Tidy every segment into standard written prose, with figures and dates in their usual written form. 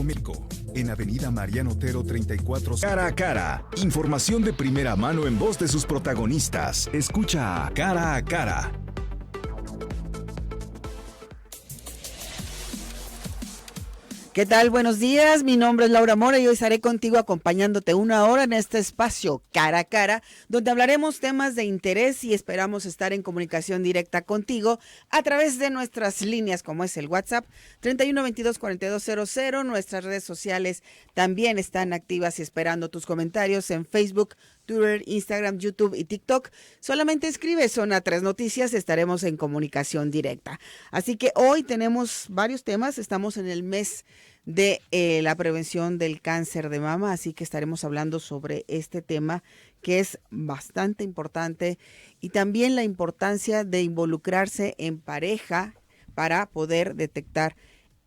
México, en Avenida Mariano Otero 34. Cara a Cara, información de primera mano en voz de sus protagonistas. Escucha a Cara. ¿Qué tal? Buenos días, mi nombre es Laura Mora y hoy estaré contigo acompañándote una hora en este espacio Cara a Cara, donde hablaremos temas de interés y esperamos estar en comunicación directa contigo a través de nuestras líneas como es el WhatsApp 3122-4200. Nuestras redes sociales también están activas y esperando tus comentarios en Facebook, Twitter, Instagram, YouTube y TikTok. Solamente escribe Zona 3 Noticias, estaremos en comunicación directa. Así que hoy tenemos varios temas, estamos en el mes de la prevención del cáncer de mama, así que estaremos hablando sobre este tema que es bastante importante y también la importancia de involucrarse en pareja para poder detectar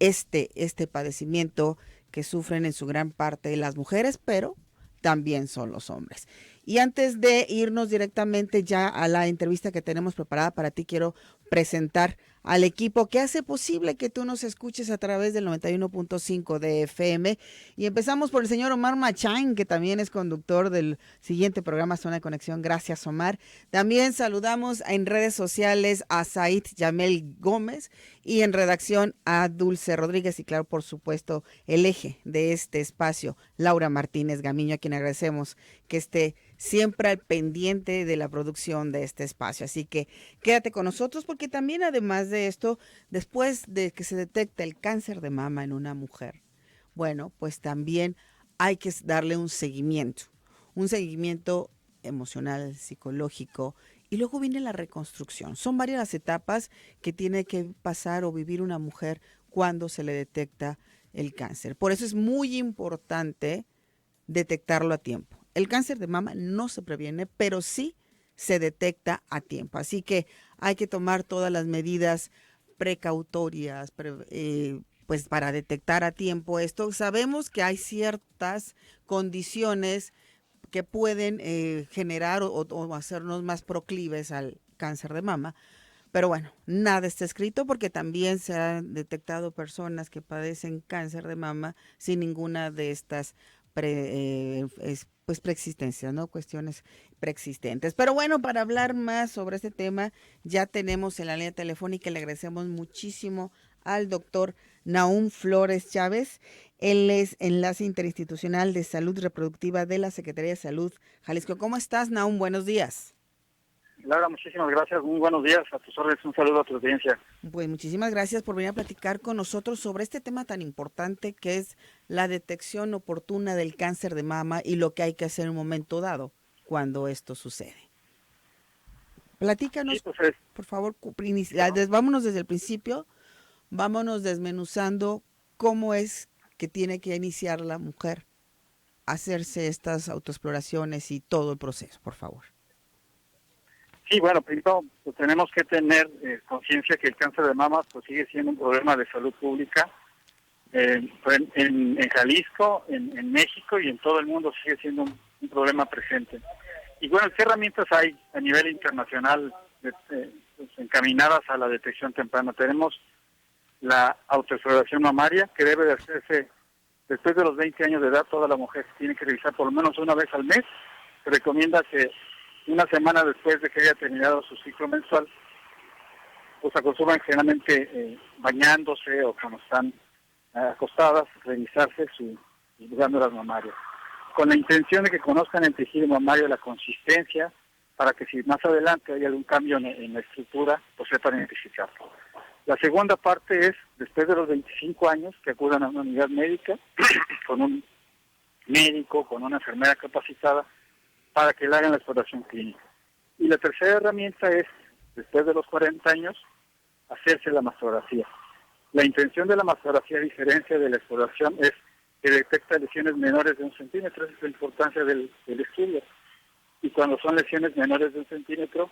este padecimiento que sufren en su gran parte las mujeres, pero también son los hombres. Y antes de irnos directamente ya a la entrevista que tenemos preparada para ti, quiero presentar al equipo que hace posible que tú nos escuches a través del 91.5 de FM. Y empezamos por el señor Omar Machain, que también es conductor del siguiente programa Zona de Conexión. Gracias, Omar. También saludamos en redes sociales a Said Yamel Gómez y en redacción a Dulce Rodríguez y claro, por supuesto, el eje de este espacio, Laura Martínez Gamiño, a quien agradecemos que esté siempre al pendiente de la producción de este espacio. Así que quédate con nosotros porque también además de esto, después de que se detecta el cáncer de mama en una mujer, bueno, pues también hay que darle un seguimiento emocional, psicológico, y luego viene la reconstrucción. Son varias las etapas que tiene que pasar o vivir una mujer cuando se le detecta el cáncer. Por eso es muy importante detectarlo a tiempo. El cáncer de mama no se previene, pero sí se detecta a tiempo. Así que hay que tomar todas las medidas precautorias, pues para detectar a tiempo esto. Sabemos que hay ciertas condiciones que pueden generar o hacernos más proclives al cáncer de mama. Pero bueno, nada está escrito porque también se han detectado personas que padecen cáncer de mama sin ninguna de estas preexistencias, ¿no? Cuestiones preexistentes. Pero bueno, para hablar más sobre este tema, ya tenemos en la línea telefónica y le agradecemos muchísimo al doctor Nahum Flores Chávez. Él es enlace interinstitucional de salud reproductiva de la Secretaría de Salud Jalisco. ¿Cómo estás, Nahum? Buenos días. Laura, muchísimas gracias. Muy buenos días. A tus órdenes, un saludo a tu audiencia. Pues muchísimas gracias por venir a platicar con nosotros sobre este tema tan importante que es la detección oportuna del cáncer de mama y lo que hay que hacer en un momento dado cuando esto sucede. Platícanos, Sí, pues por favor, vámonos desde el principio, vámonos desmenuzando cómo es que tiene que iniciar la mujer a hacerse estas autoexploraciones y todo el proceso, por favor. Sí, bueno, primero pues, tenemos que tener conciencia que el cáncer de mama pues sigue siendo un problema de salud pública en Jalisco, en México y en todo el mundo sigue siendo un problema presente. Y bueno, ¿qué herramientas hay a nivel internacional pues, encaminadas a la detección temprana? Tenemos la autoexploración mamaria, que debe de hacerse después de los 20 años de edad. Toda la mujer tiene que revisar por lo menos una vez al mes. Se recomienda que una semana después de que haya terminado su ciclo menstrual, pues acostumbran generalmente bañándose o cuando están acostadas, revisarse sus glándulas mamarias, con la intención de que conozcan el tejido mamario, la consistencia, para que si más adelante hay algún cambio en la estructura, pues sepan identificarlo. La segunda parte es, después de los 25 años, que acudan a una unidad médica, con un médico, con una enfermera capacitada, para que le hagan la exploración clínica. Y la tercera herramienta es, después de los 40 años, hacerse la mastografía. La intención de la mastografía, a diferencia de la exploración, es que detecta lesiones menores de 1 centímetro. Esa es la importancia del estudio. Y cuando son lesiones menores de 1 centímetro,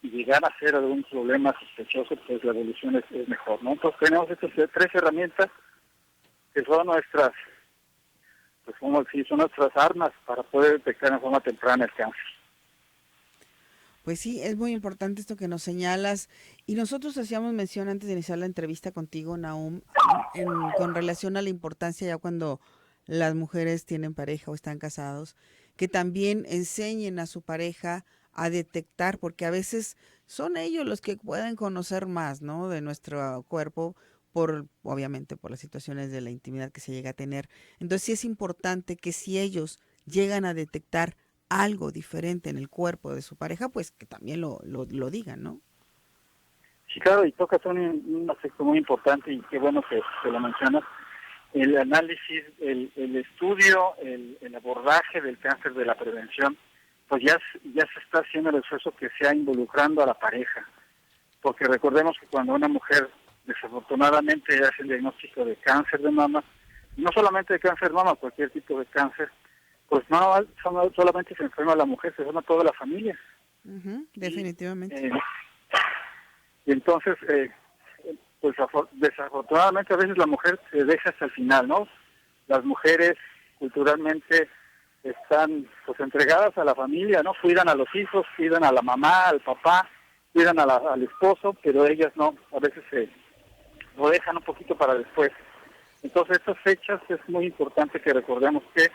y llegar a ser algún problema sospechoso, pues la evolución es mejor, ¿no? Entonces tenemos estas 3 herramientas que son nuestras, pues como decir, son nuestras armas para poder detectar en forma temprana el cáncer. Pues sí, es muy importante esto que nos señalas. Y nosotros hacíamos mención antes de iniciar la entrevista contigo, Nahum, con relación a la importancia ya cuando las mujeres tienen pareja o están casados, que también enseñen a su pareja a detectar, porque a veces son ellos los que pueden conocer más, ¿no? De nuestro cuerpo, obviamente, por las situaciones de la intimidad que se llega a tener. Entonces sí es importante que si ellos llegan a detectar algo diferente en el cuerpo de su pareja, pues que también lo digan, ¿no? Sí, claro, y tocas un aspecto muy importante y qué bueno que lo mencionas. El análisis, el estudio, el abordaje del cáncer, de la prevención, pues ya se está haciendo el esfuerzo que sea involucrando a la pareja. Porque recordemos que cuando una mujer desafortunadamente hace el diagnóstico de cáncer de mama, no solamente de cáncer de mama, cualquier tipo de cáncer, pues no solamente se enferma la mujer, se enferma toda la familia. Definitivamente. Y entonces, pues desafortunadamente a veces la mujer se deja hasta el final, ¿no? Las mujeres culturalmente están pues entregadas a la familia, ¿no? Cuidan a los hijos, cuidan a la mamá, al papá, cuidan al esposo, pero ellas no, a veces lo dejan un poquito para después. Entonces estas fechas es muy importante que recordemos que,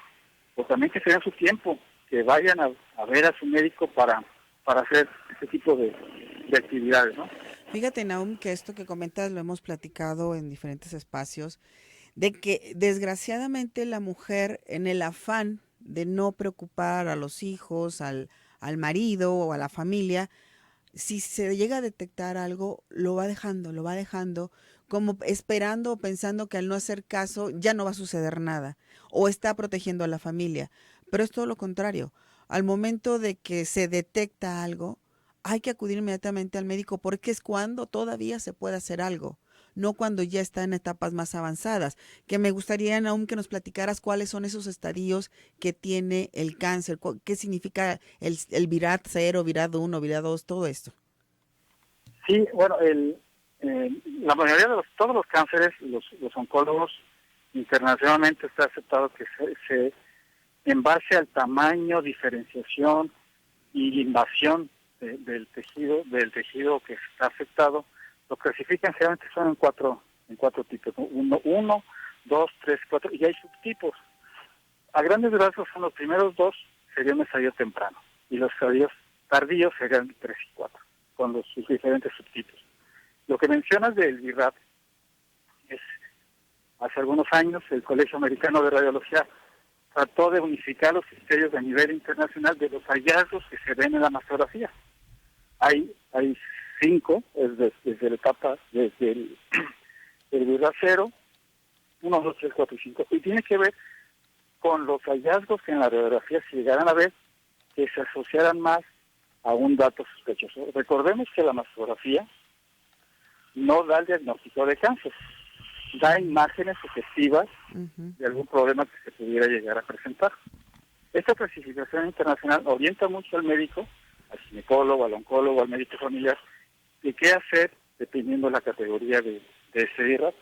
pues también que se den su tiempo, que vayan a ver a su médico para hacer este tipo de actividades, ¿no? Fíjate, Nahum, que esto que comentas lo hemos platicado en diferentes espacios, de que desgraciadamente la mujer en el afán de no preocupar a los hijos, al marido o a la familia, si se llega a detectar algo, lo va dejando, como esperando o pensando que al no hacer caso ya no va a suceder nada, o está protegiendo a la familia. Pero es todo lo contrario. Al momento de que se detecta algo, hay que acudir inmediatamente al médico porque es cuando todavía se puede hacer algo, no cuando ya está en etapas más avanzadas. Que me gustaría, aún que nos platicaras cuáles son esos estadios que tiene el cáncer, qué significa el VIRAT 0, VIRAT 1, VIRAT 2, todo esto. Sí, bueno, la mayoría de todos los cánceres, los oncólogos internacionalmente está aceptado que se en base al tamaño, diferenciación y invasión del tejido que está afectado, lo clasifican generalmente son en cuatro tipos, ¿no? Uno, dos, tres, cuatro, y hay subtipos. A grandes rasgos son los primeros dos, sería un estadio temprano, y los estadios tardíos serían 3 y 4, con sus diferentes subtipos. Lo que mencionas del VIRAT es, hace algunos años, el Colegio Americano de Radiología trató de unificar los criterios a nivel internacional de los hallazgos que se ven en la mastografía. Hay 5, desde la etapa, desde el VIRAT 0, 1, 2, 3, 4 y 5, y tiene que ver con los hallazgos que en la radiografía se llegaran a ver que se asociaran más a un dato sospechoso. Recordemos que la mastografía no da el diagnóstico de cáncer, da imágenes sugestivas de algún problema que se pudiera llegar a presentar. Esta clasificación internacional orienta mucho al médico, al ginecólogo, al oncólogo, al médico familiar, de qué hacer dependiendo de la categoría de ese VIRAT.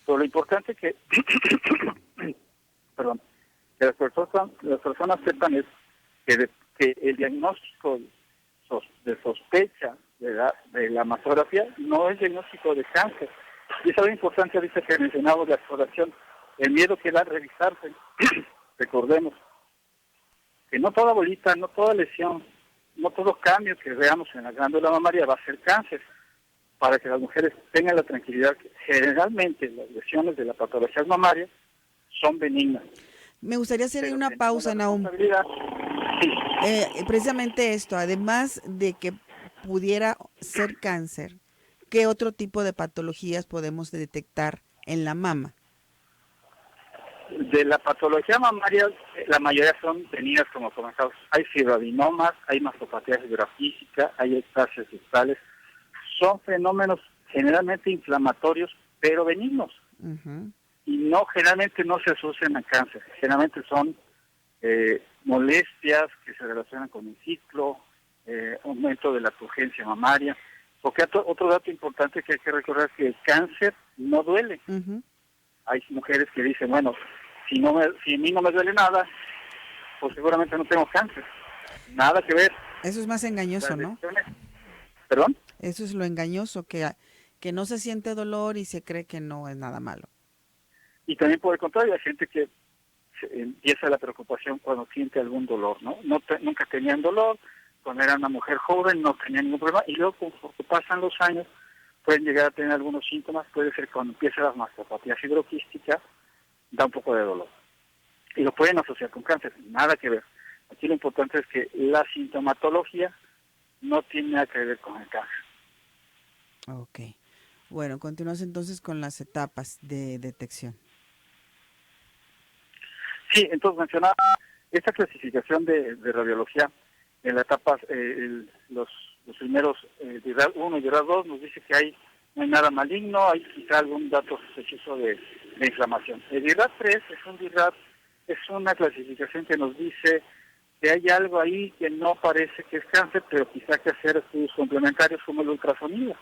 Pero lo importante que perdón, que las personas sepan es que el diagnóstico de sospecha de la mastografía no es diagnóstico de cáncer. Y es algo importante ahorita que mencionamos la exploración, el miedo que da a revisarse. Recordemos que no toda bolita, no toda lesión, no todo cambio que veamos en la glándula mamaria va a ser cáncer. Para que las mujeres tengan la tranquilidad que generalmente las lesiones de la patología mamaria son benignas. Me gustaría hacer una pausa, Nahum. Sí. Precisamente esto, además de que pudiera ser cáncer, ¿qué otro tipo de patologías podemos detectar en la mama? De la patología mamaria, la mayoría son benignas, como comentamos. Hay fibroadenomas, hay mastopatía fibroafísica, hay ectasias distales. Son fenómenos generalmente inflamatorios, pero benignos. Y generalmente no se asocian a cáncer. Generalmente son molestias que se relacionan con el ciclo, aumento de la turgencia mamaria. Porque otro dato importante que hay que recordar es que el cáncer no duele. Hay mujeres que dicen, bueno, si a mí no me duele nada, pues seguramente no tengo cáncer. Nada que ver. Eso es más engañoso, Las ¿no? lesiones, ¿perdón? Eso es lo engañoso, que no se siente dolor y se cree que no es nada malo. Y también por el contrario, hay gente que empieza la preocupación cuando siente algún dolor, ¿no? Nunca tenían dolor, cuando era una mujer joven no tenían ningún problema, y luego conforme pasan los años pueden llegar a tener algunos síntomas, puede ser cuando empieza la mastopatía fibroquística, da un poco de dolor. Y lo pueden asociar con cáncer, nada que ver. Aquí lo importante es que la sintomatología no tiene nada que ver con el cáncer. Ok. Bueno, continuamos entonces con las etapas de detección. Sí, entonces mencionaba esta clasificación de radiología en la etapa, los primeros de grado 1 y de grado 2 nos dice que no hay nada maligno, hay quizá algún dato sospechoso de inflamación. El DIRAD 3 es una clasificación que nos dice que hay algo ahí que no parece que es cáncer, pero quizá hay que hacer estudios complementarios como el ultrasonido,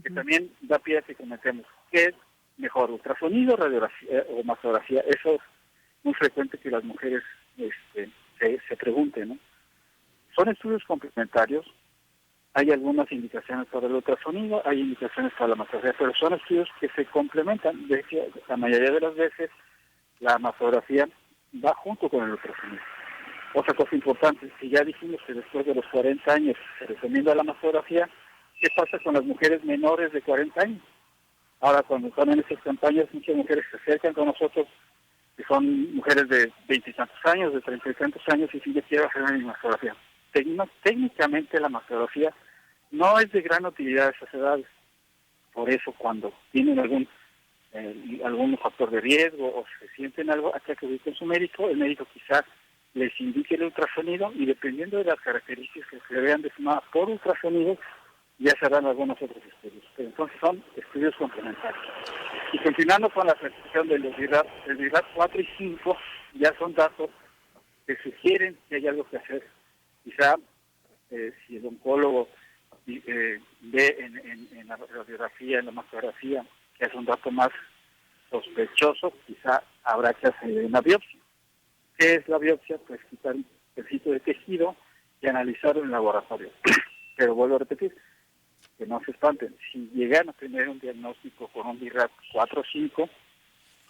que también da pie a que cometemos. ¿Qué es mejor, ultrasonido, radiografía o mastografía? Eso es muy frecuente que las mujeres se pregunten, ¿no? Son estudios complementarios, hay algunas indicaciones para el ultrasonido, hay indicaciones para la mastografía, pero son estudios que se complementan. De hecho, la mayoría de las veces la mastografía va junto con el ultrasonido. Otra cosa importante, si ya dijimos que después de los 40 años se recomienda la mastografía, ¿qué pasa con las mujeres menores de 40 años? Ahora, cuando están en estas campañas, muchas mujeres se acercan con nosotros, que son mujeres de 20 y tantos años, de 30 y tantos años, y si yo quiero hacer mi mastografía. Técnicamente la mastografía no es de gran utilidad a esas edades. Por eso cuando tienen algún factor de riesgo o se sienten algo, hay que acudir con su médico. El médico quizás les indique el ultrasonido y dependiendo de las características que se vean deformadas por ultrasonido, ya se harán algunos otros estudios. Pero entonces son estudios complementarios. Y continuando con la presentación del DIRAD 4 y 5, ya son datos que sugieren que hay algo que hacer. Quizá si el oncólogo ve en la radiografía, en la mastografía, que es un dato más sospechoso, quizá habrá que hacer una biopsia. ¿Qué es la biopsia? Pues quitar un pedacito de tejido y analizarlo en el laboratorio. Pero vuelvo a repetir, que no se espanten. Si llegan a tener un diagnóstico con un DIRAD 4 o 5,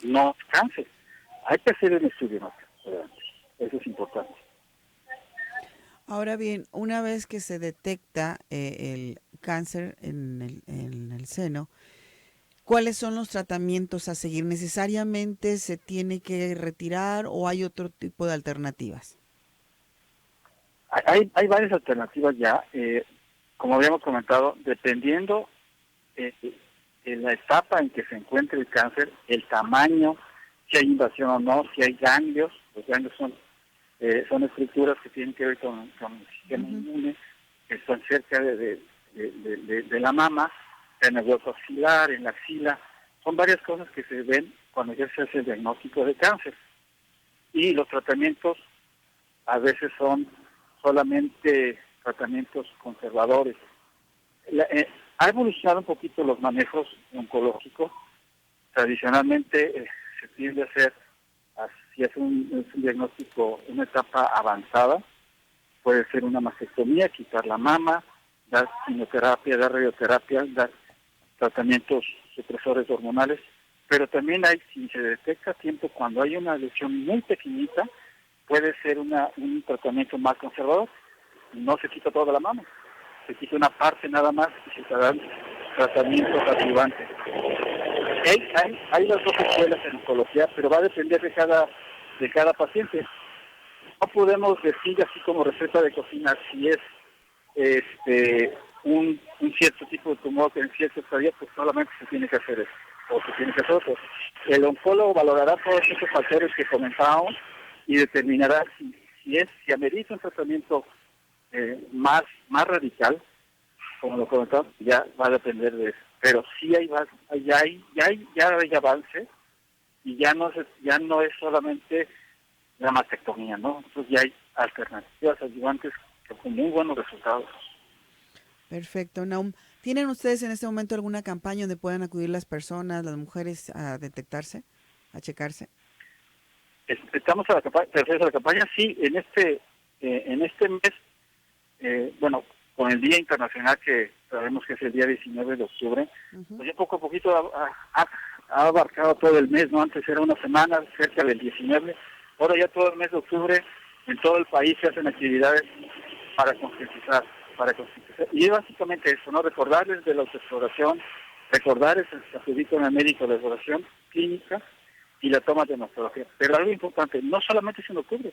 no es cáncer. Hay que hacer el estudio más. Eso es importante. Ahora bien, una vez que se detecta el cáncer en el seno, ¿cuáles son los tratamientos a seguir? ¿Necesariamente se tiene que retirar o hay otro tipo de alternativas? Hay varias alternativas ya. Como habíamos comentado, dependiendo de la etapa en que se encuentre el cáncer, el tamaño, si hay invasión o no, si hay ganglios. Los ganglios son estructuras que tienen que ver con el sistema inmune, que están cerca de la mama, en el hueso axilar, en la axila. Son varias cosas que se ven cuando ya se hace el diagnóstico de cáncer. Y los tratamientos a veces son solamente tratamientos conservadores. Ha evolucionado un poquito los manejos oncológicos. Tradicionalmente se tiende a hacer, si es un diagnóstico, una etapa avanzada, puede ser una mastectomía, quitar la mama, dar quimioterapia, dar radioterapia, dar tratamientos supresores hormonales, pero también si se detecta a tiempo, cuando hay una lesión muy pequeñita, puede ser un tratamiento más conservador. No se quita toda la mama, se quita una parte nada más y se dan tratamientos adyuvantes. Hay las dos escuelas en oncología, pero va a depender de cada paciente. No podemos decir así como receta de cocina si es un cierto tipo de tumor en cierto estadio, pues solamente se tiene que hacer eso, o se tiene que hacer otro. El oncólogo valorará todos esos factores que comentábamos y determinará si amerita un tratamiento más radical, como lo comentamos, ya va a depender de eso. Pero sí hay avance y ya no es solamente la mastectomía, ¿no? Entonces ya hay alternativas ayudantes con muy buenos resultados. Perfecto, Naum. ¿Tienen ustedes en este momento alguna campaña donde puedan acudir las personas, las mujeres, a detectarse, a checarse? Estamos a la campaña, sí, en este mes bueno, con el Día Internacional, que sabemos que es el día 19 de octubre, pues ya poco a poquito ha abarcado todo el mes, ¿no? Antes era una semana, cerca del 19, ahora ya todo el mes de octubre, en todo el país se hacen actividades para concientizar. Y básicamente eso, ¿no? Recordarles de la autoexploración, recordarles el acudito en el médico de exploración clínica y la toma de mastografía. Pero algo importante, no solamente es en octubre,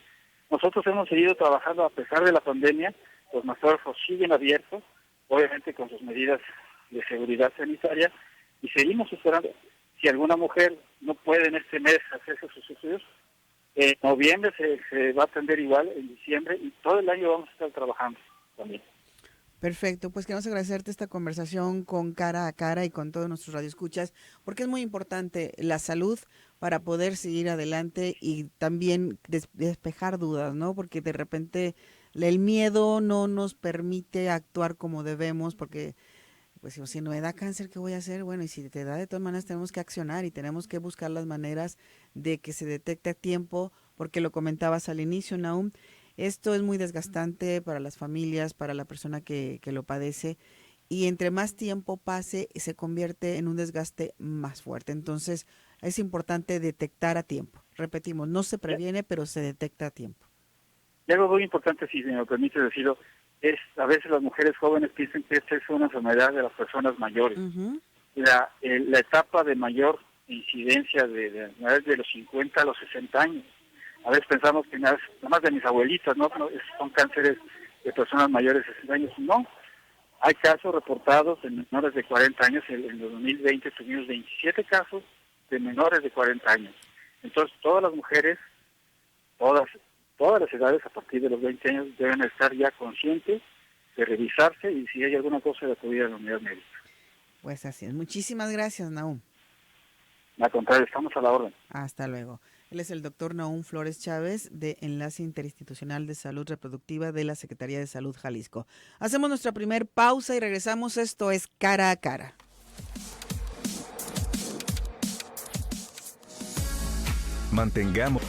nosotros hemos seguido trabajando a pesar de la pandemia, los mastógrafos siguen abiertos, obviamente con sus medidas de seguridad sanitaria, y seguimos esperando. Si alguna mujer no puede en este mes hacerse sus estudios, en noviembre se va a atender igual, en diciembre, y todo el año vamos a estar trabajando también. Perfecto, pues queremos agradecerte esta conversación con Cara a Cara y con todos nuestros radioescuchas, porque es muy importante la salud para poder seguir adelante y también despejar dudas, ¿no? Porque de repente el miedo no nos permite actuar como debemos, porque pues si no me da cáncer, ¿qué voy a hacer? Bueno, y si te da, de todas maneras tenemos que accionar y tenemos que buscar las maneras de que se detecte a tiempo, porque lo comentabas al inicio, Nahum, esto es muy desgastante para las familias, para la persona que lo padece, y entre más tiempo pase, se convierte en un desgaste más fuerte. Entonces, es importante detectar a tiempo. Repetimos, no se previene, pero se detecta a tiempo. Y algo muy importante, si me permite decirlo, es a veces las mujeres jóvenes piensan que esta es una enfermedad de las personas mayores. La etapa de mayor incidencia de los 50 a los 60 años. A veces pensamos que nada más de mis abuelitas, ¿no? Son cánceres de personas mayores de 60 años. No, hay casos reportados de menores de 40 años. En 2020 tuvimos 27 casos de menores de 40 años. Entonces, todas las mujeres, todas las edades a partir de los 20 años deben estar ya conscientes de revisarse y si hay alguna cosa de acudir a la unidad médica. Pues así es. Muchísimas gracias, Nahum. Al contrario, estamos a la orden. Hasta luego. Él es el doctor Nahum Flores Chávez, de Enlace Interinstitucional de Salud Reproductiva de la Secretaría de Salud Jalisco. Hacemos nuestra primer pausa y regresamos. Esto es Cara a Cara. Mantengamos.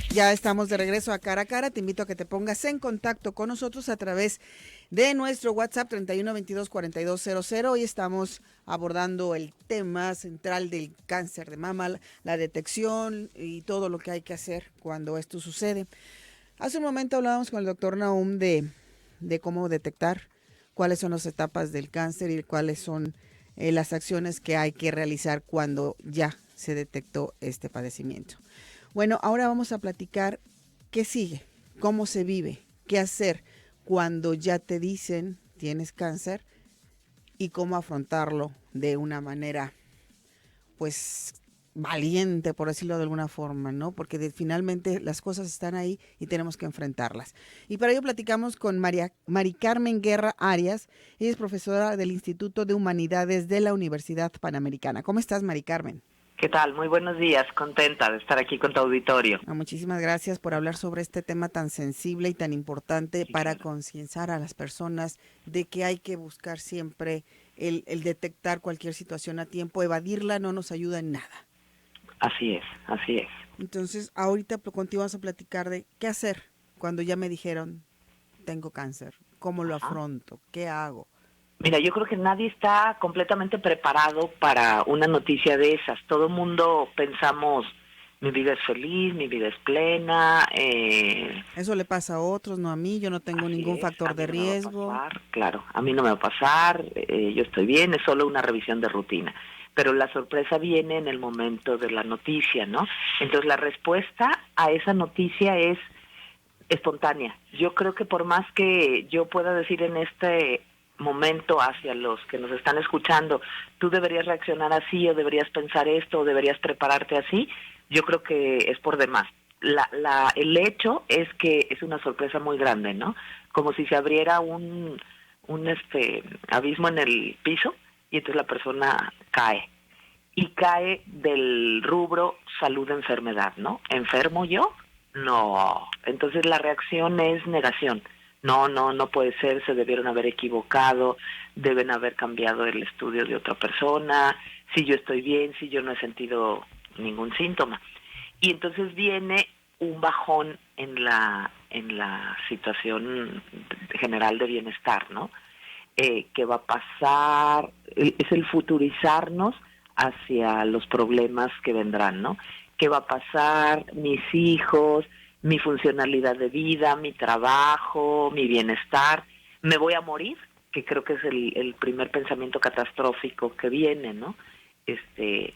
Ya estamos de regreso a Cara a Cara. Te invito a que te pongas en contacto con nosotros a través de nuestro WhatsApp 3122-4200. Hoy estamos abordando el tema central del cáncer de mama, la detección y todo lo que hay que hacer cuando esto sucede. Hace un momento hablábamos con el doctor Nahum de cómo detectar, cuáles son las etapas del cáncer y cuáles son las acciones que hay que realizar cuando ya se detectó este padecimiento. Bueno, ahora vamos a platicar qué sigue, cómo se vive, qué hacer cuando ya te dicen tienes cáncer y cómo afrontarlo de una manera, pues, valiente, por decirlo de alguna forma, ¿no? Porque finalmente las cosas están ahí y tenemos que enfrentarlas. Y para ello platicamos con Mari Carmen Guerra Arias. Ella es profesora del Instituto de Humanidades de la Universidad Panamericana. ¿Cómo estás, Mari Carmen? ¿Qué tal? Muy buenos días, contenta de estar aquí con tu auditorio. Muchísimas gracias por hablar sobre este tema tan sensible y tan importante para concienciar a las personas de que hay que buscar siempre el detectar cualquier situación a tiempo. Evadirla no nos ayuda en nada. Así es, así es. Entonces, ahorita contigo vamos a platicar de qué hacer cuando ya me dijeron tengo cáncer, cómo lo afronto, qué hago. Mira, yo creo que nadie está completamente preparado para una noticia de esas. Todo mundo pensamos, mi vida es feliz, mi vida es plena. Eso le pasa a otros, no a mí, yo no tengo ningún factor de riesgo. Claro, a mí no me va a pasar, yo estoy bien, es solo una revisión de rutina. Pero la sorpresa viene en el momento de la noticia, ¿no? Entonces la respuesta a esa noticia es espontánea. Yo creo que por más que yo pueda decir en este momento hacia los que nos están escuchando, tú deberías reaccionar así o deberías pensar esto o deberías prepararte así, yo creo que es por demás. El hecho es que es una sorpresa muy grande, ¿no? Como si se abriera un abismo en el piso y entonces la persona cae. Y cae del rubro salud-enfermedad, ¿no? ¿Enfermo yo? No. Entonces la reacción es negación. no puede ser, se debieron haber equivocado, deben haber cambiado el estudio de otra persona, si yo estoy bien, si yo no he sentido ningún síntoma. Y entonces viene un bajón en la situación general de bienestar, ¿no? Que va a pasar, es el futurizarnos hacia los problemas que vendrán, ¿no? ¿Qué va a pasar? Mis hijos, mi funcionalidad de vida, mi trabajo, mi bienestar, ¿me voy a morir? Que creo que es el primer pensamiento catastrófico que viene, ¿no?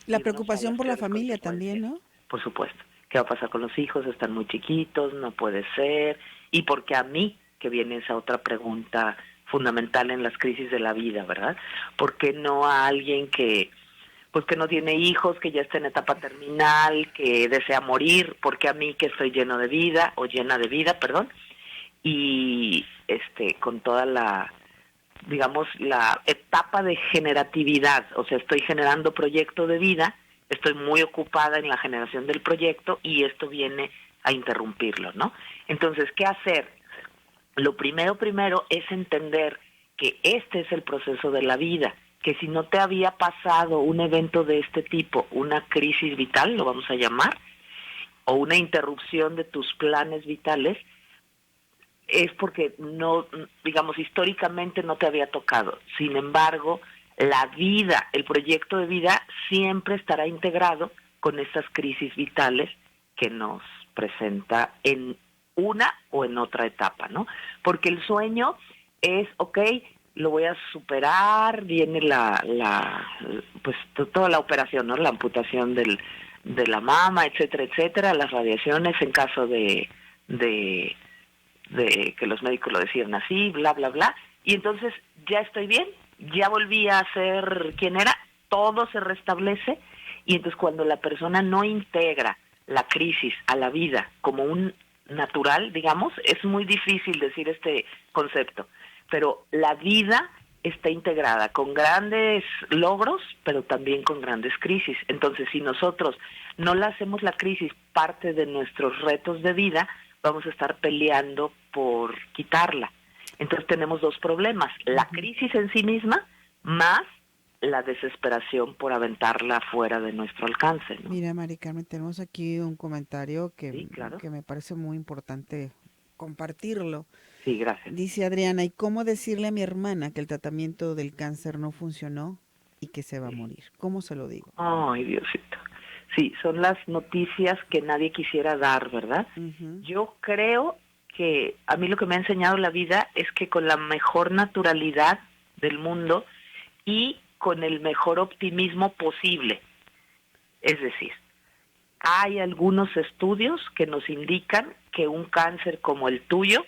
La preocupación por la familia también, ¿no? Por supuesto. ¿Qué va a pasar con los hijos? Están muy chiquitos, no puede ser. ¿Y por qué a mí? Que viene esa otra pregunta fundamental en las crisis de la vida, ¿verdad? ¿Por qué no a alguien que no tiene hijos, que ya está en etapa terminal, que desea morir? ¿Por qué a mí, que estoy lleno de vida, o llena de vida, perdón? Y con toda la etapa de generatividad, o sea, estoy generando proyecto de vida, estoy muy ocupada en la generación del proyecto y esto viene a interrumpirlo, ¿no? Entonces, ¿qué hacer? Lo primero es entender que este es el proceso de la vida, que si no te había pasado un evento de este tipo, una crisis vital, lo vamos a llamar, o una interrupción de tus planes vitales, es porque no, digamos, históricamente no te había tocado. Sin embargo, la vida, el proyecto de vida siempre estará integrado con estas crisis vitales que nos presenta en una o en otra etapa, ¿no? Porque el sueño es, lo voy a superar, viene pues toda la operación, ¿no? La amputación de la mama, etcétera, las radiaciones en caso de que los médicos lo decían así, bla, bla, bla, y entonces ya estoy bien, ya volví a ser quien era, todo se restablece, y entonces cuando la persona no integra la crisis a la vida como un natural, digamos, es muy difícil decir este concepto, pero la vida está integrada con grandes logros, pero también con grandes crisis. Entonces, si nosotros no la hacemos la crisis parte de nuestros retos de vida, vamos a estar peleando por quitarla. Entonces tenemos dos problemas, la crisis en sí misma, más la desesperación por aventarla fuera de nuestro alcance, ¿no? Mira, Mari Carmen, tenemos aquí un comentario Sí, claro. que me parece muy importante compartirlo. Sí, gracias. Dice Adriana, ¿y cómo decirle a mi hermana que el tratamiento del cáncer no funcionó y que se va a morir? ¿Cómo se lo digo? Ay, Diosito. Sí, son las noticias que nadie quisiera dar, ¿verdad? Yo creo que a mí lo que me ha enseñado la vida es que con la mejor naturalidad del mundo y con el mejor optimismo posible. Es decir, hay algunos estudios que nos indican que un cáncer como el tuyo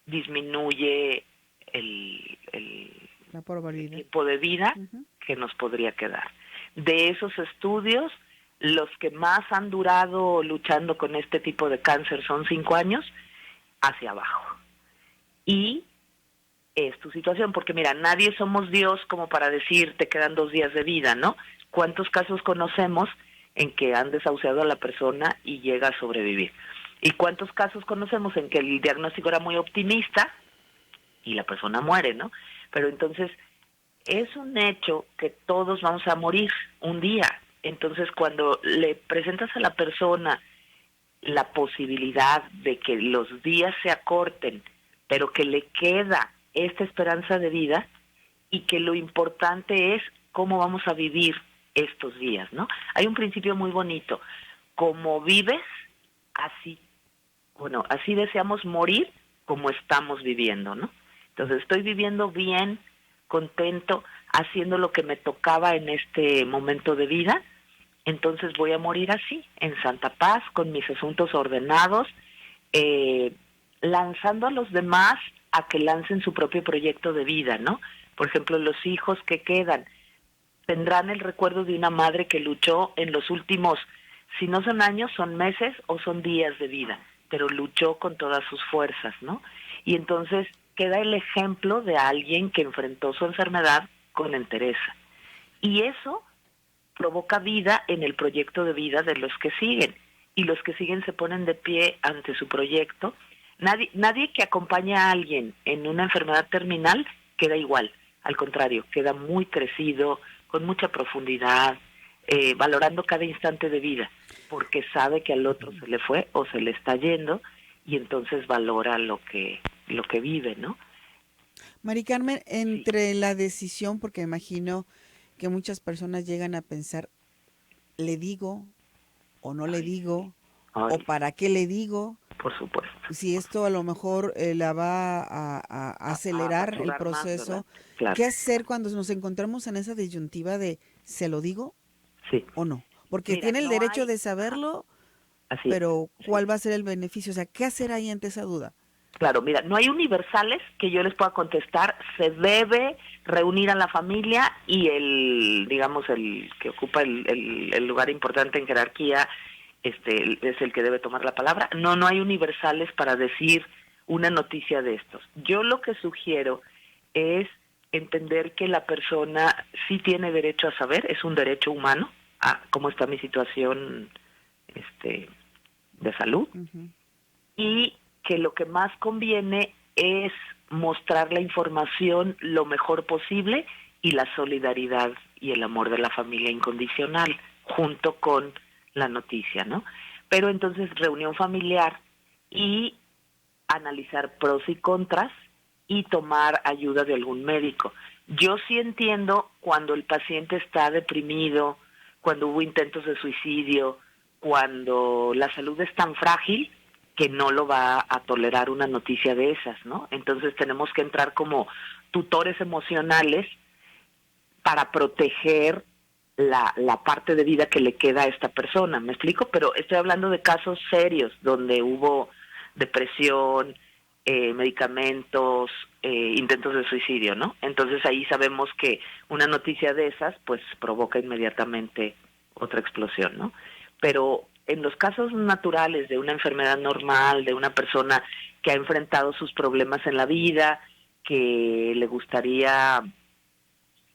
disminuye el tiempo de vida que nos podría quedar. De esos estudios, los que más han durado luchando con este tipo de cáncer son 5 años hacia abajo. Y es tu situación, porque mira, nadie somos Dios como para decir te quedan 2 días de vida, ¿no? ¿Cuántos casos conocemos en que han desahuciado a la persona y llega a sobrevivir? ¿Y cuántos casos conocemos en que el diagnóstico era muy optimista y la persona muere, ¿no? Pero entonces es un hecho que todos vamos a morir un día. Entonces cuando le presentas a la persona la posibilidad de que los días se acorten, pero que le queda esta esperanza de vida y que lo importante es cómo vamos a vivir estos días, ¿no? Hay un principio muy bonito, como vives, así deseamos morir como estamos viviendo, ¿no? Entonces estoy viviendo bien, contento, haciendo lo que me tocaba en este momento de vida, entonces voy a morir así, en santa paz, con mis asuntos ordenados, lanzando a los demás a que lancen su propio proyecto de vida, ¿no? Por ejemplo, los hijos que quedan tendrán el recuerdo de una madre que luchó en los últimos, si no son años, son meses o son días de vida, pero luchó con todas sus fuerzas, ¿no? Y entonces queda el ejemplo de alguien que enfrentó su enfermedad con entereza. Y eso provoca vida en el proyecto de vida de los que siguen. Y los que siguen se ponen de pie ante su proyecto, Nadie que acompañe a alguien en una enfermedad terminal queda igual. Al contrario, queda muy crecido, con mucha profundidad, valorando cada instante de vida, porque sabe que al otro se le fue o se le está yendo, y entonces valora lo que vive, ¿no? Mari Carmen, entre la decisión, porque imagino que muchas personas llegan a pensar, ¿le digo o no le digo? ¿O para qué le digo? Por supuesto. Si esto a lo mejor la va a acelerar el proceso. Más, claro. ¿Qué hacer cuando nos encontramos en esa disyuntiva de ¿se lo digo sí. o no? Porque tiene el derecho de saberlo, pero ¿cuál va a ser el beneficio? O sea, ¿qué hacer ahí ante esa duda? Claro, mira, no hay universales que yo les pueda contestar. Se debe reunir a la familia y el que ocupa el lugar importante en jerarquía, es el que debe tomar la palabra. No hay universales para decir una noticia de estos. Yo lo que sugiero es entender que la persona sí tiene derecho a saber, es un derecho humano, a cómo está mi situación de salud, y que lo que más conviene es mostrar la información lo mejor posible y la solidaridad y el amor de la familia incondicional junto con la noticia, ¿no? Pero entonces reunión familiar y analizar pros y contras y tomar ayuda de algún médico. Yo sí entiendo cuando el paciente está deprimido, cuando hubo intentos de suicidio, cuando la salud es tan frágil que no lo va a tolerar una noticia de esas, ¿no? Entonces tenemos que entrar como tutores emocionales para proteger la parte de vida que le queda a esta persona, ¿me explico? Pero estoy hablando de casos serios donde hubo depresión, medicamentos, intentos de suicidio, ¿no? Entonces ahí sabemos que una noticia de esas pues provoca inmediatamente otra explosión, ¿no? Pero en los casos naturales de una enfermedad normal, de una persona que ha enfrentado sus problemas en la vida, que le gustaría,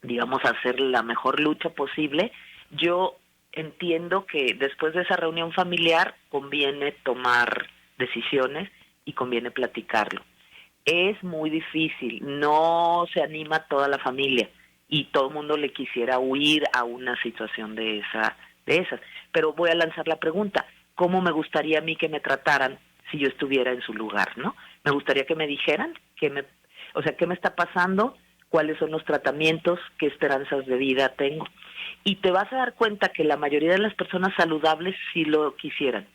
digamos, hacer la mejor lucha posible, yo entiendo que después de esa reunión familiar conviene tomar decisiones y conviene platicarlo. Es muy difícil, no se anima toda la familia y todo el mundo le quisiera huir a una situación de esas. Pero voy a lanzar la pregunta, ¿cómo me gustaría a mí que me trataran si yo estuviera en su lugar, ¿no? Me gustaría que me dijeran qué me está pasando, cuáles son los tratamientos, qué esperanzas de vida tengo. Y te vas a dar cuenta que la mayoría de las personas saludables sí lo quisieran.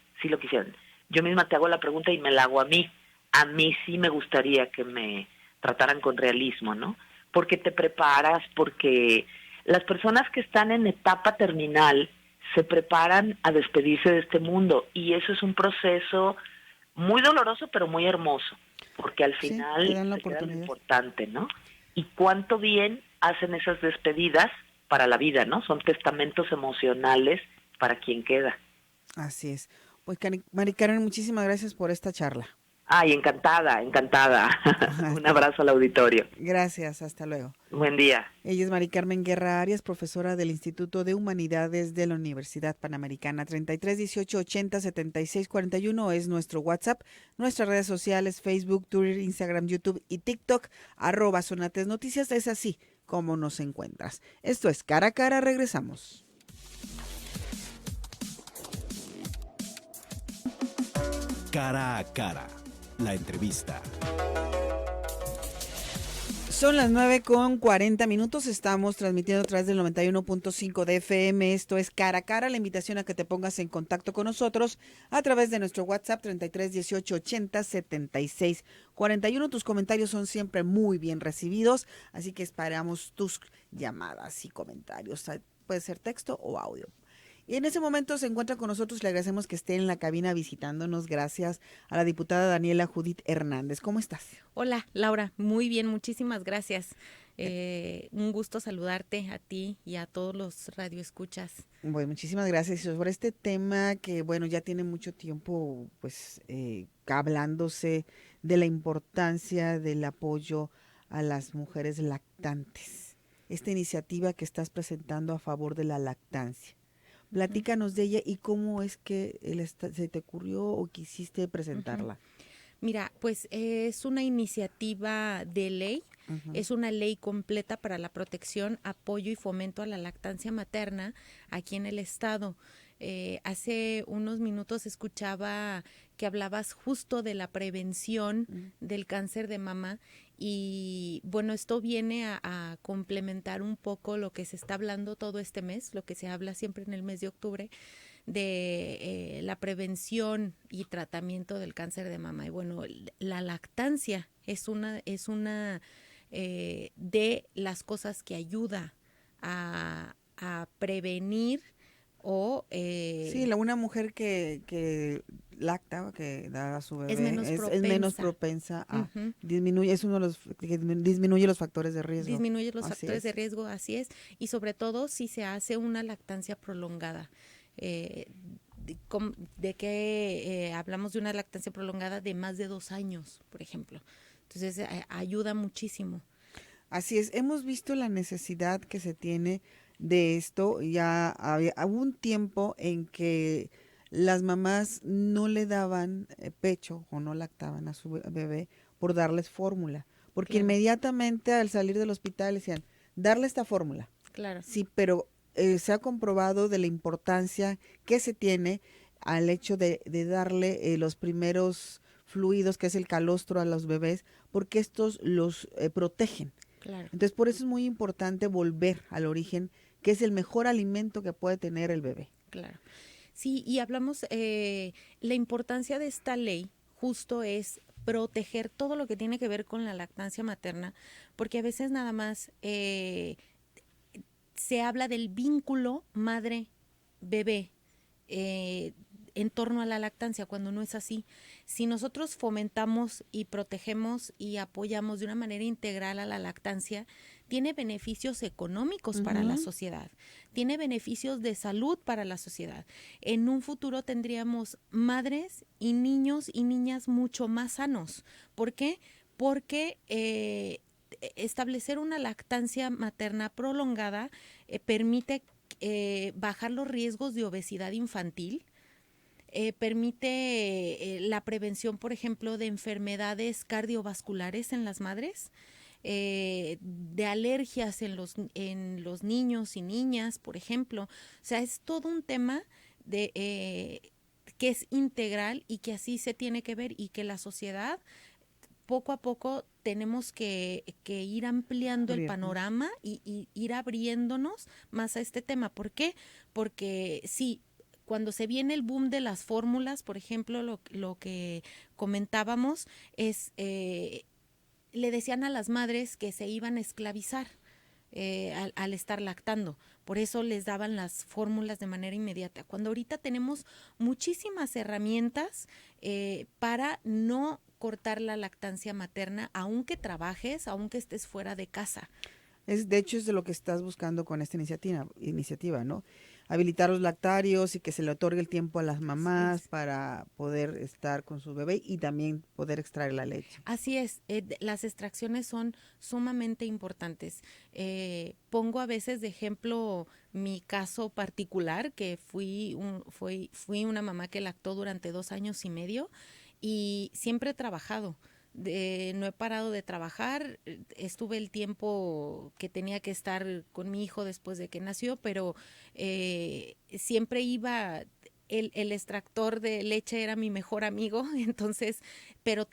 Yo misma te hago la pregunta y me la hago a mí. A mí sí me gustaría que me trataran con realismo, ¿no? Porque te preparas, porque las personas que están en etapa terminal se preparan a despedirse de este mundo y eso es un proceso muy doloroso pero muy hermoso, porque al final se queda lo importante, ¿no? Y cuánto bien hacen esas despedidas para la vida, ¿no? Son testamentos emocionales para quien queda. Así es. Pues Mari Carmen, muchísimas gracias por esta charla. Ay, encantada. Un abrazo al auditorio. Gracias, hasta luego. Buen día. Ella es Mari Carmen Guerra Arias, profesora del Instituto de Humanidades de la Universidad Panamericana. 33 18 80 76 41 es nuestro WhatsApp. Nuestras redes sociales, Facebook, Twitter, Instagram, YouTube y TikTok, @Sonatesnoticias. Es así como nos encuentras. Esto es Cara a Cara, regresamos. Cara a Cara, la entrevista. Son las 9:40. Estamos transmitiendo a través del 91.5 de FM. Esto es Cara a Cara. La invitación a que te pongas en contacto con nosotros a través de nuestro WhatsApp 33 18 80 76 41. Tus comentarios son siempre muy bien recibidos, así que esperamos tus llamadas y comentarios. Puede ser texto o audio. Y en ese momento se encuentra con nosotros, le agradecemos que esté en la cabina visitándonos, gracias a la diputada Daniela Judith Hernández. ¿Cómo estás? Hola, Laura, muy bien, muchísimas gracias. Un gusto saludarte a ti y a todos los radioescuchas. Bueno, muchísimas gracias. Y sobre este tema que, bueno, ya tiene mucho tiempo, pues, hablándose de la importancia del apoyo a las mujeres lactantes. Esta iniciativa que estás presentando a favor de la lactancia. Platícanos de ella y cómo es que se te ocurrió o quisiste presentarla. Mira, pues es una iniciativa de ley. Es una ley completa para la protección, apoyo y fomento a la lactancia materna aquí en el estado. Hace unos minutos escuchaba que hablabas justo de la prevención del cáncer de mama y bueno, esto viene a complementar un poco lo que se está hablando todo este mes, lo que se habla siempre en el mes de octubre, de la prevención y tratamiento del cáncer de mama. Y bueno, la lactancia es una de las cosas que ayuda a prevenir o... Sí, una mujer que lacta, que da a su bebé, es menos propensa a Ujú. disminuye, es uno de los que disminuye los factores de riesgo. Disminuye los Así factores es. de riesgo, así es, y sobre todo si se hace una lactancia prolongada. ¿De qué hablamos de una lactancia prolongada de más de 2 años, por ejemplo? Entonces ayuda muchísimo. Así es, hemos visto la necesidad que se tiene de esto. Hubo un tiempo en que las mamás no le daban pecho o no lactaban a su bebé por darles fórmula, porque Claro. inmediatamente al salir del hospital decían, darle esta fórmula. Claro. Sí, pero se ha comprobado de la importancia que se tiene al hecho de darle los primeros fluidos, que es el calostro a los bebés, porque estos los protegen. Claro. Entonces, por eso es muy importante volver al origen, que es el mejor alimento que puede tener el bebé. Claro. Sí, y hablamos, la importancia de esta ley justo es proteger todo lo que tiene que ver con la lactancia materna, porque a veces nada más se habla del vínculo madre-bebé en torno a la lactancia, cuando no es así. Si nosotros fomentamos y protegemos y apoyamos de una manera integral a la lactancia, tiene beneficios económicos para la sociedad, tiene beneficios de salud para la sociedad. En un futuro tendríamos madres y niños y niñas mucho más sanos. ¿Por qué? Porque establecer una lactancia materna prolongada permite bajar los riesgos de obesidad infantil, permite la prevención, por ejemplo, de enfermedades cardiovasculares en las madres, de alergias en los niños y niñas, por ejemplo. O sea, es todo un tema que es integral y que así se tiene que ver, y que la sociedad poco a poco tenemos que ir ampliando el panorama y ir abriéndonos más a este tema. ¿Por qué? Porque sí, cuando se viene el boom de las fórmulas, por ejemplo, lo que comentábamos es, le decían a las madres que se iban a esclavizar al estar lactando. Por eso les daban las fórmulas de manera inmediata. Cuando ahorita tenemos muchísimas herramientas para no cortar la lactancia materna, aunque trabajes, aunque estés fuera de casa. De hecho, es de lo que estás buscando con esta iniciativa, ¿no? Habilitar los lactarios y que se le otorgue el tiempo a las mamás para poder estar con su bebé y también poder extraer la leche. Así es, las extracciones son sumamente importantes. Pongo a veces de ejemplo mi caso particular, que fui una mamá que lactó durante 2 años y medio y siempre he trabajado. No he parado de trabajar, estuve el tiempo que tenía que estar con mi hijo después de que nació, pero siempre iba, el extractor de leche era mi mejor amigo, entonces, pero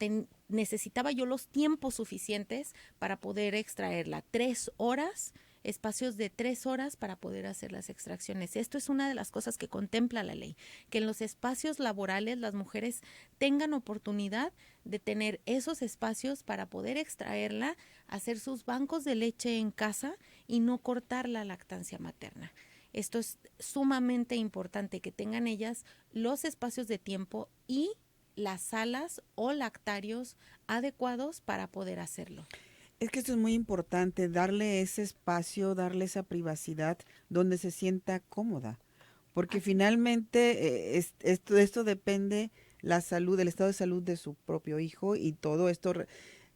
necesitaba yo los tiempos suficientes para poder extraerla. 3 horas, espacios de 3 horas para poder hacer las extracciones. Esto es una de las cosas que contempla la ley, que en los espacios laborales las mujeres tengan oportunidad de tener esos espacios para poder extraerla, hacer sus bancos de leche en casa y no cortar la lactancia materna. Esto es sumamente importante, que tengan ellas los espacios de tiempo y las salas o lactarios adecuados para poder hacerlo. Es que esto es muy importante, darle ese espacio, darle esa privacidad donde se sienta cómoda, porque finalmente esto depende la salud, el estado de salud de su propio hijo, y todo esto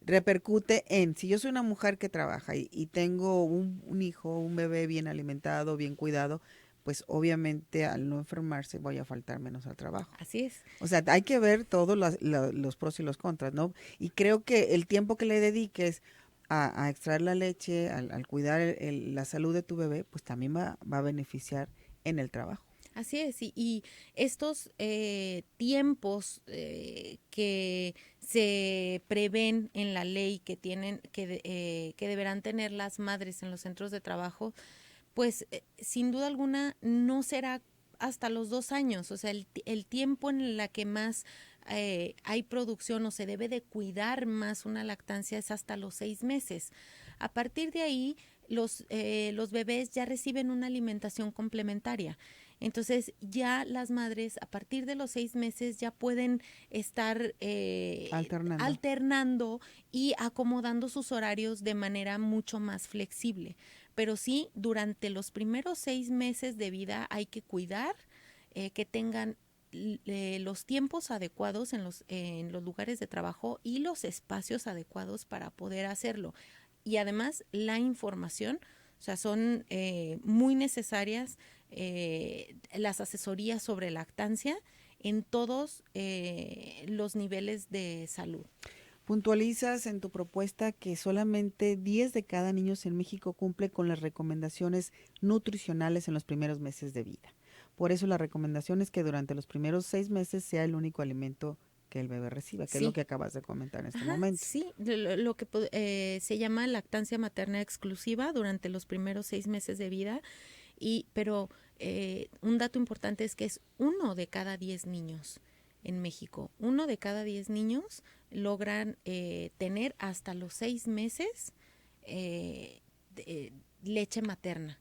repercute en, si yo soy una mujer que trabaja y tengo un hijo, un bebé bien alimentado, bien cuidado, pues obviamente al no enfermarse voy a faltar menos al trabajo. Así es. O sea, hay que ver todos los pros y los contras, ¿no? Y creo que el tiempo que le dediques a extraer la leche, al cuidar la salud de tu bebé, pues también va a beneficiar en el trabajo. Así es, y estos tiempos que se prevén en la ley que tienen, que deberán tener las madres en los centros de trabajo, pues sin duda alguna no será hasta los 2 años, o sea, el tiempo en la que más hay producción o se debe de cuidar más una lactancia es hasta los 6 meses. A partir de ahí, los bebés ya reciben una alimentación complementaria. Entonces ya las madres a partir de los 6 meses ya pueden estar alternando y acomodando sus horarios de manera mucho más flexible. Pero sí, durante los primeros 6 meses de vida hay que cuidar que tengan los tiempos adecuados en los lugares de trabajo y los espacios adecuados para poder hacerlo. Y además la información, o sea, son muy necesarias las asesorías sobre lactancia en todos los niveles de salud. Puntualizas en tu propuesta que solamente 10 de cada niño en México cumple con las recomendaciones nutricionales en los primeros meses de vida. Por eso la recomendación es que durante los primeros 6 meses sea el único alimento que el bebé reciba, que Sí. es lo que acabas de comentar en este momento. Sí, lo que se llama lactancia materna exclusiva durante los primeros 6 meses de vida, pero un dato importante es que es 1 de cada 10 niños en México. 1 de cada 10 niños logran tener hasta los 6 meses leche materna,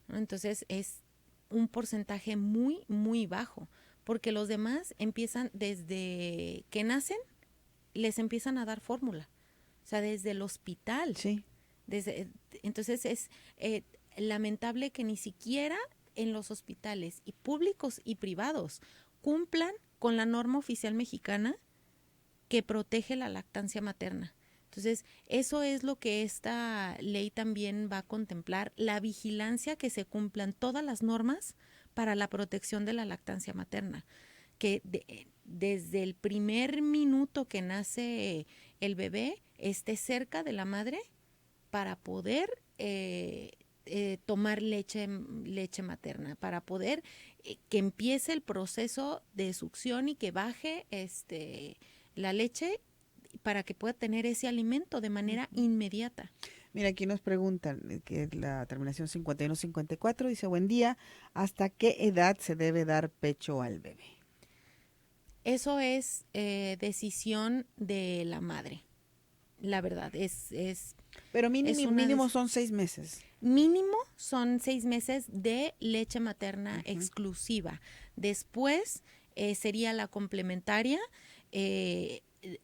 ¿no? Entonces es un porcentaje muy, muy bajo, porque los demás empiezan desde que nacen, les empiezan a dar fórmula, o sea, desde el hospital. Sí. Entonces es lamentable que ni siquiera en los hospitales y públicos y privados cumplan con la norma oficial mexicana que protege la lactancia materna. Entonces, eso es lo que esta ley también va a contemplar, la vigilancia que se cumplan todas las normas para la protección de la lactancia materna, que desde el primer minuto que nace el bebé esté cerca de la madre para poder tomar leche materna, para poder que empiece el proceso de succión y que baje la leche para que pueda tener ese alimento de manera inmediata. Mira, aquí nos preguntan, que es la terminación 5154, dice, buen día, ¿hasta qué edad se debe dar pecho al bebé? Eso es decisión de la madre, la verdad, Pero mínimo son 6 meses. Mínimo son 6 meses de leche materna exclusiva. Después sería la complementaria.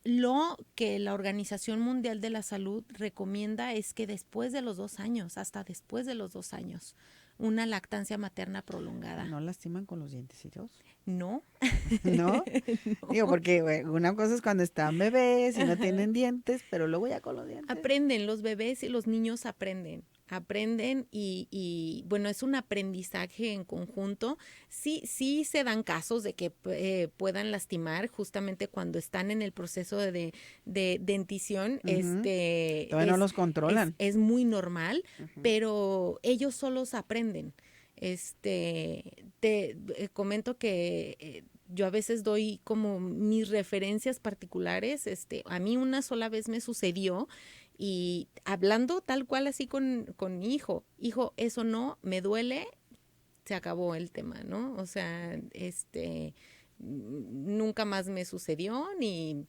Lo que la Organización Mundial de la Salud recomienda es que después de los 2 años, hasta después de los 2 años, una lactancia materna prolongada. ¿No lastiman con los dientecitos? No. ¿No? No. Digo, porque una cosa es cuando están bebés y no tienen dientes, pero luego ya con los dientes. Aprenden, los bebés y los niños aprenden y bueno, es un aprendizaje en conjunto. Sí se dan casos de que puedan lastimar justamente cuando están en el proceso de dentición. Todavía no los controlan. Es muy normal, pero ellos solos aprenden. Te comento que yo a veces doy como mis referencias particulares. A mí una sola vez me sucedió y hablando tal cual así con mi hijo, eso no, me duele, se acabó el tema, ¿no? O sea, nunca más me sucedió ni...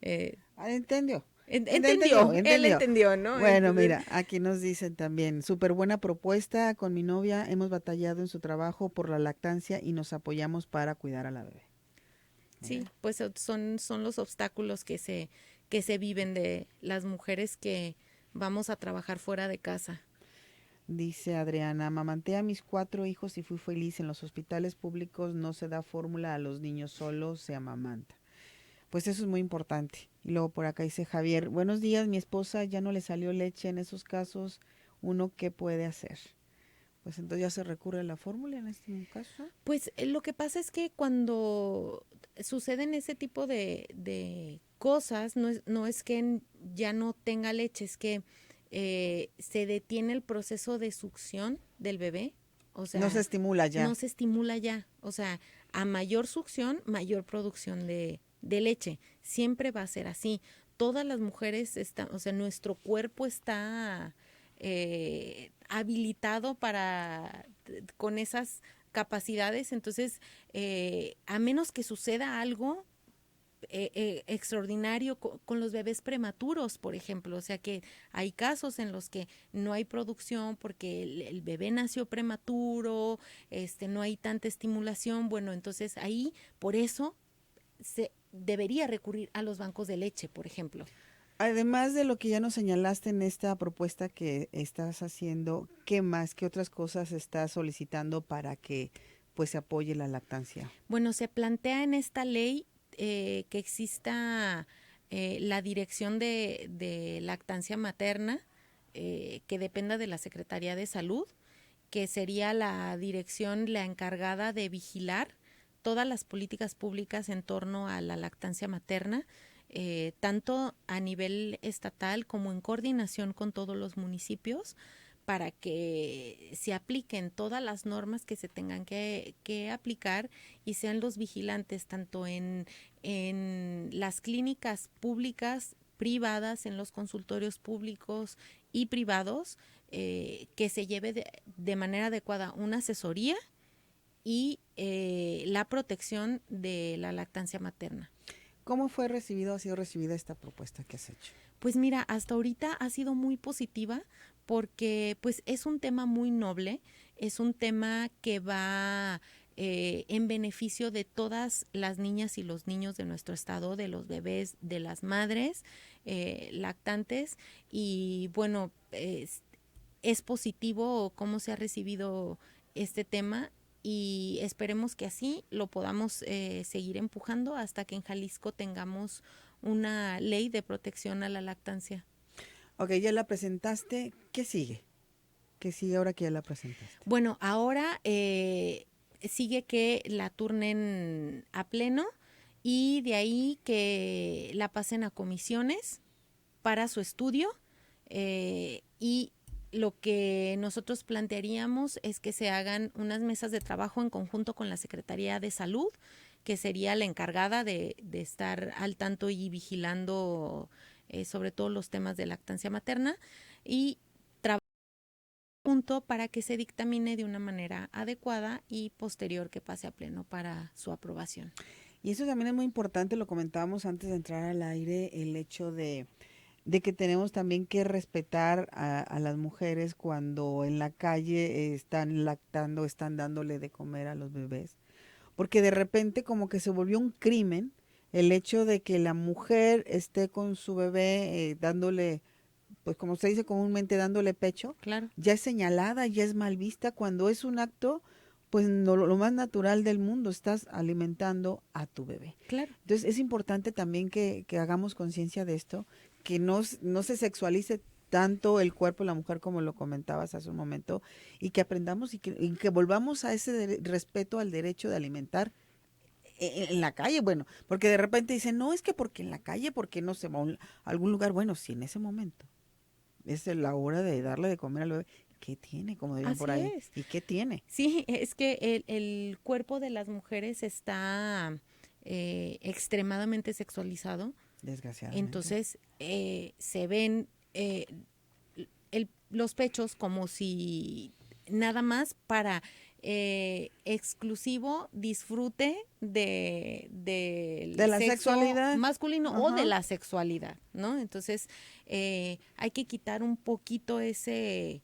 Entendió. Él entendió, ¿no? Bueno, mira, aquí nos dicen también, súper buena propuesta, con mi novia hemos batallado en su trabajo por la lactancia y nos apoyamos para cuidar a la bebé. Sí, pues son los obstáculos que se viven de las mujeres que vamos a trabajar fuera de casa. Dice Adriana, amamanté a mis 4 hijos y fui feliz. En los hospitales públicos no se da fórmula a los niños, solo se amamanta. Pues eso es muy importante. Y luego por acá dice Javier, buenos días, mi esposa ya no le salió leche. En esos casos, ¿uno qué puede hacer? pues entonces ya se recurre a la fórmula en este caso. Pues lo que pasa es que cuando suceden ese tipo de cosas, no es que ya no tenga leche, es que se detiene el proceso de succión del bebé. O sea, no se estimula ya. No se estimula ya. O sea, a mayor succión, mayor producción de leche. Siempre va a ser así. Todas las mujeres están, o sea, nuestro cuerpo está habilitado con esas capacidades. Entonces, a menos que suceda algo extraordinario con los bebés prematuros, por ejemplo. O sea que hay casos en los que no hay producción porque el bebé nació prematuro, no hay tanta estimulación. Bueno, entonces ahí, por eso, se debería recurrir a los bancos de leche, por ejemplo. Además de lo que ya nos señalaste en esta propuesta que estás haciendo, ¿qué más, qué otras cosas estás solicitando para que pues se apoye la lactancia? Bueno, se plantea en esta ley que exista la dirección de lactancia materna que dependa de la Secretaría de Salud, que sería la dirección la encargada de vigilar todas las políticas públicas en torno a la lactancia materna, tanto a nivel estatal como en coordinación con todos los municipios, para que se apliquen todas las normas que se tengan que aplicar y sean los vigilantes tanto en las clínicas públicas, privadas, en los consultorios públicos y privados, que se lleve de manera adecuada una asesoría y la protección de la lactancia materna. ¿Cómo ha sido recibida esta propuesta que has hecho? Pues mira, hasta ahorita ha sido muy positiva porque pues es un tema muy noble, es un tema que va en beneficio de todas las niñas y los niños de nuestro estado, de los bebés, de las madres lactantes, y bueno, es positivo cómo se ha recibido este tema y esperemos que así lo podamos seguir empujando hasta que en Jalisco tengamos una ley de protección a la lactancia. Ok, ya la presentaste. ¿Qué sigue? ¿Qué sigue ahora que ya la presentaste? Bueno, ahora sigue que la turnen a pleno y de ahí que la pasen a comisiones para su estudio y lo que nosotros plantearíamos es que se hagan unas mesas de trabajo en conjunto con la Secretaría de Salud, que sería la encargada de estar al tanto y vigilando sobre todo los temas de lactancia materna, y trabajar junto para que se dictamine de una manera adecuada y posterior que pase a pleno para su aprobación. Y eso también es muy importante, lo comentábamos antes de entrar al aire, el hecho de que tenemos también que respetar a las mujeres cuando en la calle están lactando, están dándole de comer a los bebés, porque de repente como que se volvió un crimen el hecho de que la mujer esté con su bebé dándole, pues como se dice comúnmente, dándole pecho, Claro. ya es señalada, ya es mal vista, cuando es un acto, pues no, lo más natural del mundo, estás alimentando a tu bebé. Claro. Entonces es importante también que hagamos conciencia de esto, que no se sexualice tanto el cuerpo de la mujer como lo comentabas hace un momento, y que aprendamos y que volvamos a ese respeto al derecho de alimentar en la calle. Bueno, porque de repente dicen, no, es que porque en la calle, porque no se va a algún lugar. Bueno, si en ese momento es la hora de darle de comer al bebé, ¿qué tiene? Como dirían por ahí. Es. ¿Y qué tiene? Sí, es que el cuerpo de las mujeres está extremadamente sexualizado. Desgraciadamente. Entonces se ven los pechos como si nada más para exclusivo disfrute de la sexualidad masculino. Ajá. O de la sexualidad, ¿no? Entonces hay que quitar un poquito ese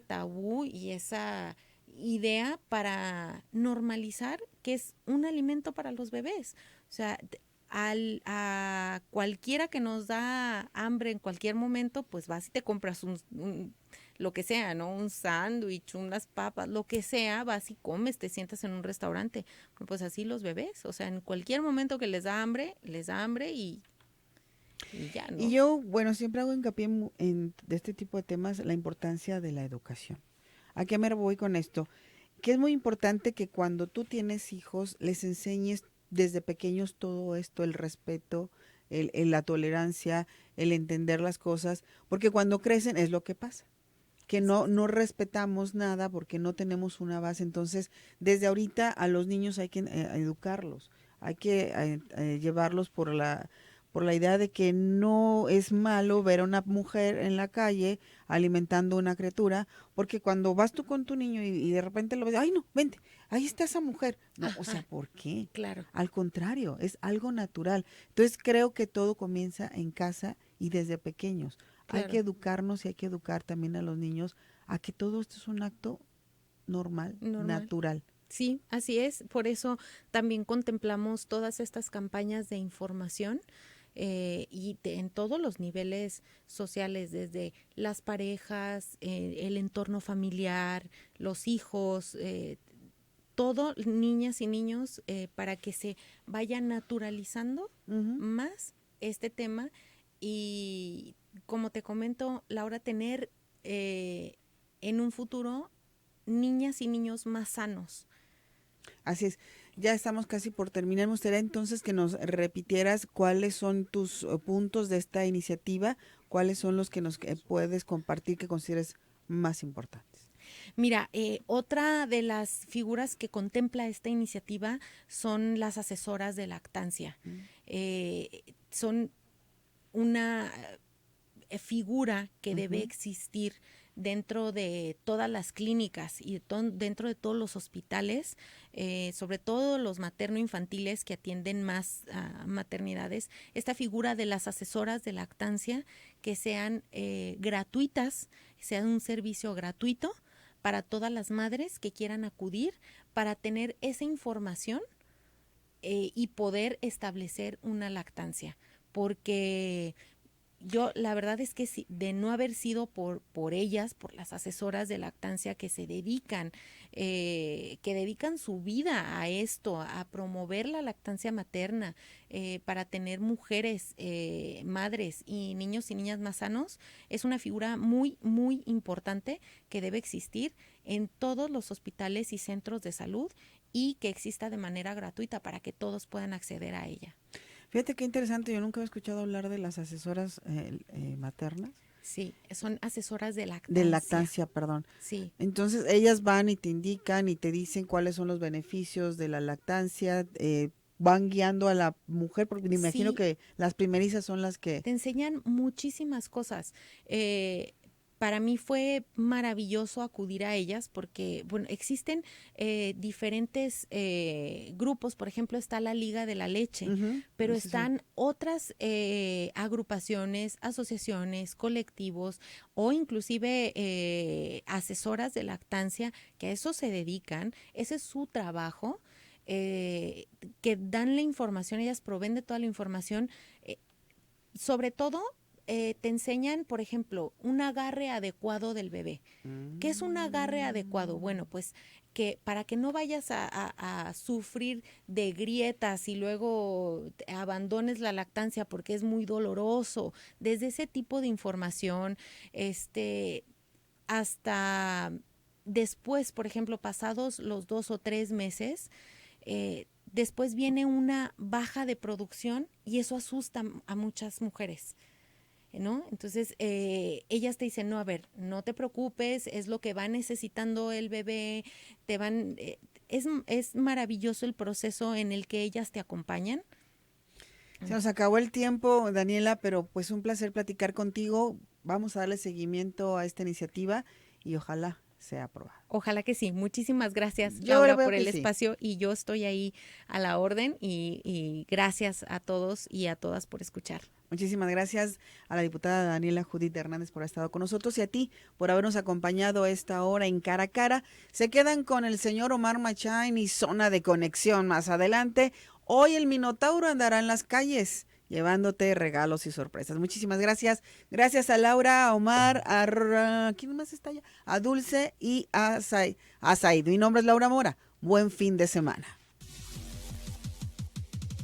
tabú y esa idea para normalizar que es un alimento para los bebés. O sea, a cualquiera que nos da hambre en cualquier momento, pues vas y te compras lo que sea, ¿no? Un sándwich, unas papas, lo que sea, vas y comes, te sientas en un restaurante. Pues así los bebés, o sea, en cualquier momento que les da hambre y ya, ¿no? Y yo, bueno, siempre hago hincapié de este tipo de temas, la importancia de la educación. ¿A qué me voy con esto? Que es muy importante que cuando tú tienes hijos les enseñes desde pequeños todo esto, el respeto, la tolerancia, el entender las cosas, porque cuando crecen es lo que pasa, que no respetamos nada porque no tenemos una base. Entonces, desde ahorita a los niños hay que educarlos, hay que llevarlos por la idea de que no es malo ver a una mujer en la calle alimentando una criatura, porque cuando vas tú con tu niño y de repente lo ves, ay no, vente, ahí está esa mujer. No, o sea, ¿por qué? Claro. Al contrario, es algo natural. Entonces creo que todo comienza en casa y desde pequeños. Hay que educarnos y hay que educar también a los niños a que todo esto es un acto normal. Natural. Sí, así es. Por eso también contemplamos todas estas campañas de información en todos los niveles sociales, desde las parejas, el entorno familiar, los hijos, todo, niñas y niños, para que se vaya naturalizando más este tema. Y como te comento, Laura, tener en un futuro niñas y niños más sanos. Así es. Ya estamos casi por terminar. Me gustaría entonces que nos repitieras cuáles son tus puntos de esta iniciativa, cuáles son los que nos puedes compartir que consideres más importantes. Mira, otra de las figuras que contempla esta iniciativa son las asesoras de lactancia. Son una figura que debe existir dentro de todas las clínicas y dentro de todos los hospitales, sobre todo los materno-infantiles que atienden más maternidades, esta figura de las asesoras de lactancia que sean gratuitas, sean un servicio gratuito para todas las madres que quieran acudir para tener esa información y poder establecer una lactancia, porque yo la verdad es que de no haber sido por ellas, por las asesoras de lactancia que se dedican, que dedican su vida a esto, a promover la lactancia materna, para tener mujeres, madres y niños y niñas más sanos, es una figura muy, muy importante que debe existir en todos los hospitales y centros de salud y que exista de manera gratuita para que todos puedan acceder a ella. Fíjate qué interesante, yo nunca había escuchado hablar de las asesoras maternas. Sí, son asesoras de lactancia. De lactancia, perdón. Sí. Entonces ellas van y te indican y te dicen cuáles son los beneficios de la lactancia, van guiando a la mujer, porque me imagino que las primerizas son las que... Te enseñan muchísimas cosas. Para mí fue maravilloso acudir a ellas porque, bueno, existen diferentes grupos. Por ejemplo, está la Liga de la Leche, pero están otras agrupaciones, asociaciones, colectivos o inclusive asesoras de lactancia que a eso se dedican. Ese es su trabajo, que dan la información, ellas proveen de toda la información, sobre todo te enseñan, por ejemplo, un agarre adecuado del bebé. ¿Qué es un agarre adecuado? Bueno, pues que para que no vayas a sufrir de grietas y luego abandones la lactancia porque es muy doloroso, desde ese tipo de información, hasta después, por ejemplo, pasados los 2 o 3 meses, después viene una baja de producción y eso asusta a muchas mujeres, ¿no? Entonces, ellas te dicen, no, a ver, no te preocupes, es lo que va necesitando el bebé, es maravilloso el proceso en el que ellas te acompañan. Se nos acabó el tiempo, Daniela, pero pues un placer platicar contigo. Vamos a darle seguimiento a esta iniciativa y ojalá sea aprobada. Ojalá que sí. Muchísimas gracias, Laura, por el espacio y yo estoy ahí a la orden y gracias a todos y a todas por escuchar. Muchísimas gracias a la diputada Daniela Judith Hernández por haber estado con nosotros y a ti por habernos acompañado a esta hora en Cara a Cara. Se quedan con el señor Omar Machain y Zona de Conexión más adelante. Hoy el Minotauro andará en las calles llevándote regalos y sorpresas. Muchísimas gracias. Gracias a Laura, a Omar, ¿quién más está allá? A Dulce y a Said. Mi nombre es Laura Mora. Buen fin de semana.